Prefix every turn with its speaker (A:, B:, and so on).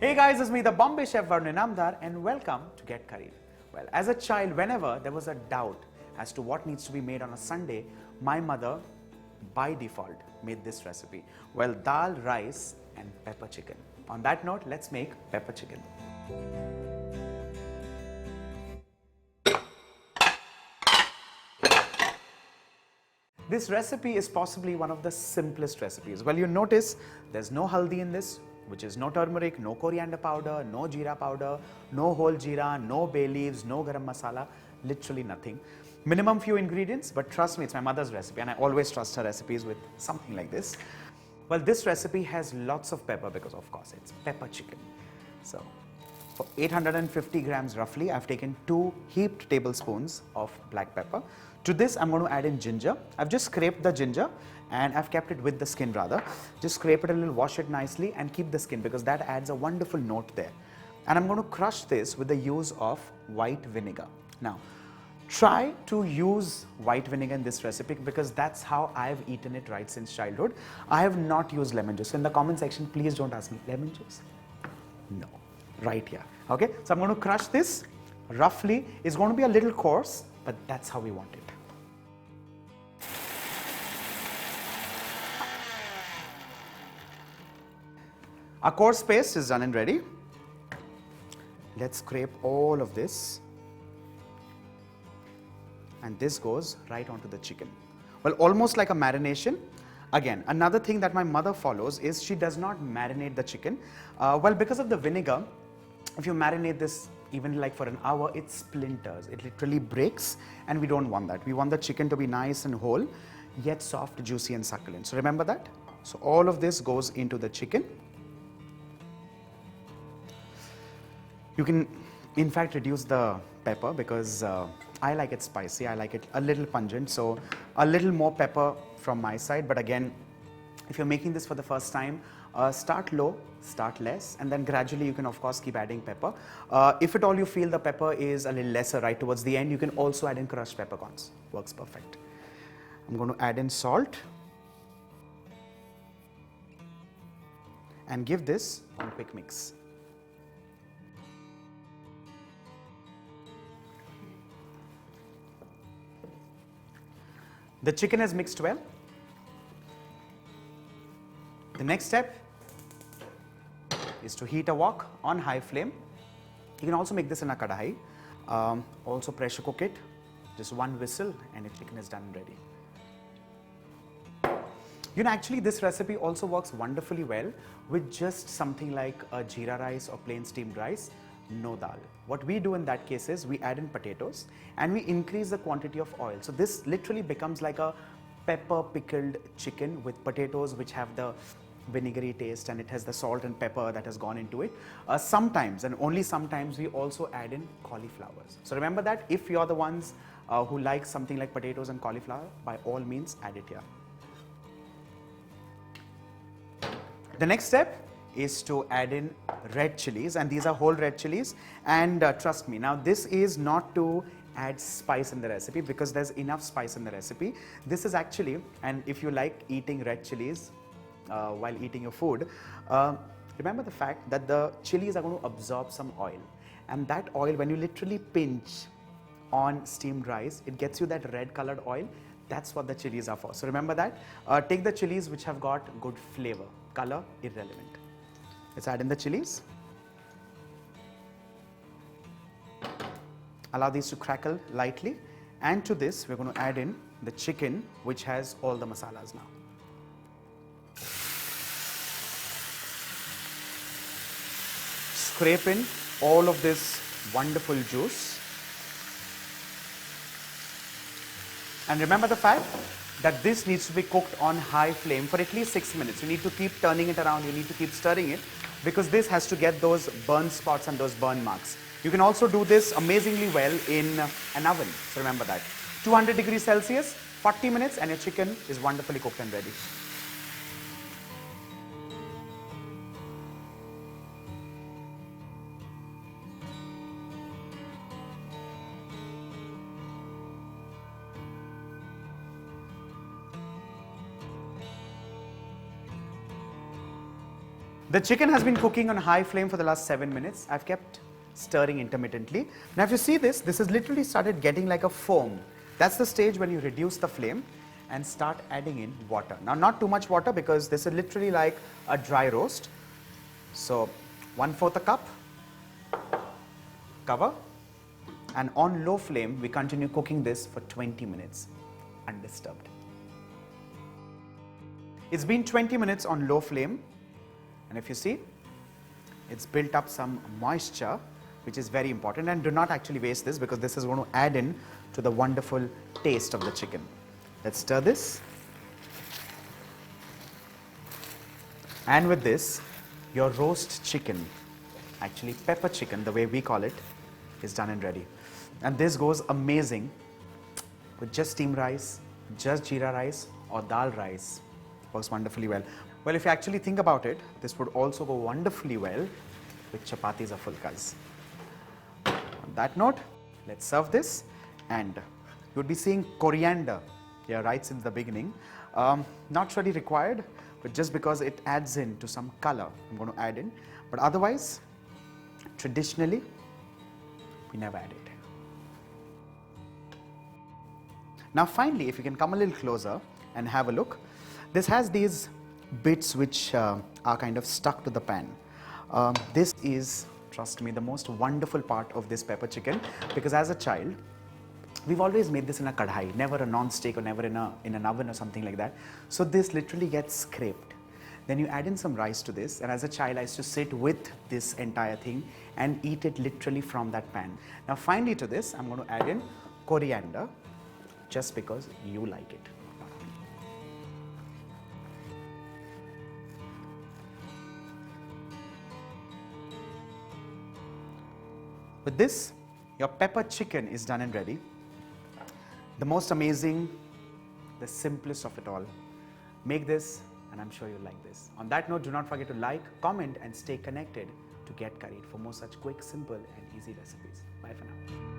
A: Hey guys, it's me, the Bombay chef Varun Inamdar, and welcome to Get Curried. Well, as a child, whenever there was a doubt as to what needs to be made on a Sunday, my mother, by default, made this recipe. Well, dal, rice, and pepper chicken. On that note, let's make pepper chicken. This recipe is possibly one of the simplest recipes. Well, you notice there's no haldi in this, which is no turmeric, no coriander powder, no jeera powder, no whole jeera, no bay leaves, no garam masala, literally nothing. Minimum few ingredients, but trust me, it's my mother's recipe and I always trust her recipes with something like this. Well, this recipe has lots of pepper because of course it's pepper chicken. So for 850 grams roughly, I've taken 2 heaped tablespoons of black pepper. To this, I'm going to add in ginger. I've just scraped the ginger and I've kept it with the skin rather. Just scrape it a little, wash it nicely and keep the skin because that adds a wonderful note there. And I'm going to crush this with the use of white vinegar. Now, try to use white vinegar in this recipe because that's how I've eaten it right since childhood. I have not used lemon juice. In the comment section, please don't ask me, lemon juice? No, right here. Okay, so I'm going to crush this roughly. It's going to be a little coarse, but that's how we want it. Our coarse paste is done and ready. Let's scrape all of this. And this goes right onto the chicken. Well, almost like a marination. Again, another thing that my mother follows is she does not marinate the chicken. Well, because of the vinegar, if you marinate this even like for an hour, it splinters. It literally breaks and we don't want that. We want the chicken to be nice and whole, yet soft, juicy and succulent. So remember that. So all of this goes into the chicken. You can in fact reduce the pepper because I like it spicy, I like it a little pungent, so a little more pepper from my side. But again, if you're making this for the first time, start low, start less, and then gradually you can of course keep adding pepper. If at all you feel the pepper is a little lesser right towards the end, you can also add in crushed peppercorns. Works perfect. I'm going to add in salt and give this one quick mix. The chicken is mixed well. The next step is to heat a wok on high flame. You can also make this in a kadai. Also pressure cook it. Just one whistle and your chicken is done and ready. You know, actually this recipe also works wonderfully well with just something like a jeera rice or plain steamed rice. No dal. What we do in that case is we add in potatoes and we increase the quantity of oil. So this literally becomes like a pepper pickled chicken with potatoes which have the vinegary taste and it has the salt and pepper that has gone into it. Sometimes and only sometimes we also add in cauliflowers. So remember that if you're the ones who like something like potatoes and cauliflower, by all means add it here. The next step is to add in red chilies, and these are whole red chilies, and trust me, now this is not to add spice in the recipe because there's enough spice in the recipe. This is actually, and if you like eating red chilies while eating your food, remember the fact that the chilies are going to absorb some oil, and that oil, when you literally pinch on steamed rice, it gets you that red colored oil. That's what the chilies are for. So remember that. Take the chilies which have got good flavor, color irrelevant. Let's add in the chilies. Allow these to crackle lightly, and to this we're going to add in the chicken which has all the masalas now. Scrape in all of this wonderful juice. And remember the fact that this needs to be cooked on high flame for at least 6 minutes. You need to keep turning it around, you need to keep stirring it because this has to get those burn spots and those burn marks. You can also do this amazingly well in an oven, so remember that. 200 degrees Celsius, 40 minutes and your chicken is wonderfully cooked and ready. The chicken has been cooking on high flame for the last 7 minutes. I've kept stirring intermittently. Now if you see this, this has literally started getting like a foam. That's the stage when you reduce the flame and start adding in water. Now not too much water because this is literally like a dry roast. So 1/4 a cup, cover, and on low flame we continue cooking this for 20 minutes undisturbed. It's been 20 minutes on low flame, and if you see, it's built up some moisture, which is very important, and do not actually waste this because this is going to add in to the wonderful taste of the chicken. Let's stir this, and with this your roast chicken, actually pepper chicken the way we call it, is done and ready. And this goes amazing with just steamed rice, just jeera rice or dal rice. Works wonderfully well. Well, if you actually think about it, this would also go wonderfully well with chapatis or fulkas. On that note, let's serve this, and you would be seeing coriander here right since the beginning. Not really required, but just because it adds in to some color, I'm going to add in. But otherwise, traditionally, we never add it. Now finally, if you can come a little closer and have a look, this has these bits which are kind of stuck to the pan. This is, trust me, the most wonderful part of this pepper chicken, because as a child, we've always made this in a kadhai, never a non-stick or never in an oven or something like that. So this literally gets scraped. Then you add in some rice to this, and as a child I used to sit with this entire thing and eat it literally from that pan. Now finally to this, I'm going to add in coriander, just because you like it. With this, your pepper chicken is done and ready. The most amazing, the simplest of it all. Make this, and I'm sure you'll like this. On that note, do not forget to like, comment, and stay connected to Get Curried for more such quick, simple, and easy recipes. Bye for now.